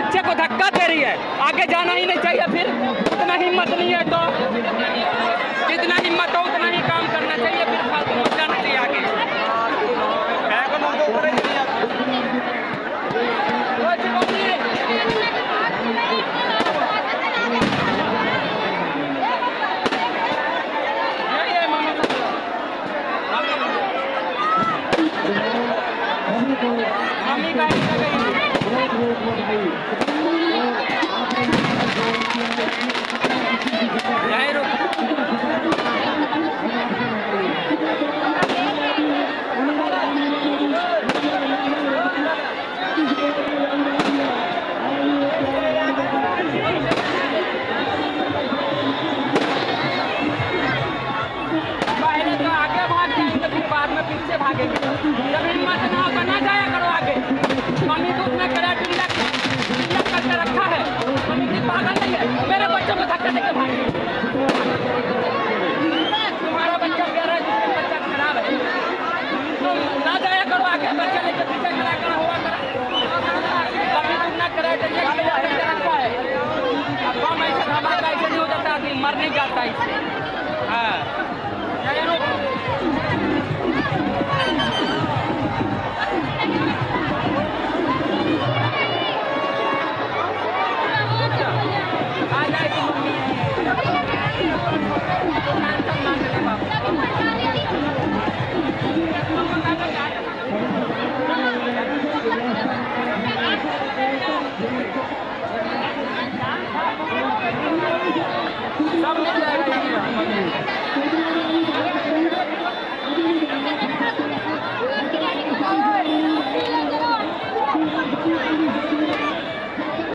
बच्चे को धक्का दे रही है, आगे जाना ही नहीं चाहिए। फिर उतना हिम्मत नहीं है तो जितना हिम्मत हो उतना ही काम करना चाहिए, फिर फालतू मत जाना चाहिए आगे। मम्मी का यहीं रुक। पहले तो आगे भाग जाएंगे, फिर बाद में पीछे भागेंगे। जब हिम्मत ना हो तो ना जाया करो आगे। मम्मी तो उसने करा टिल्लक करके रखा है, मम्मी की पागल नहीं है, मेरे बच्चों को धक्का देके भागी। तुम्हारा बच्चा कह रहा है जिसका बच्चा खराब है, तो ना जाया करो आगे, बच्चा लेकर पीछे खड़ा करा हुआ करा। कभी तुम ना करा टिल्लक करके रखा है। अब कम ऐसे धमाका ऐसे नहीं हो जाता, आदमी मर नहीं जाता इससे। हाँ सब मिल जाएगा।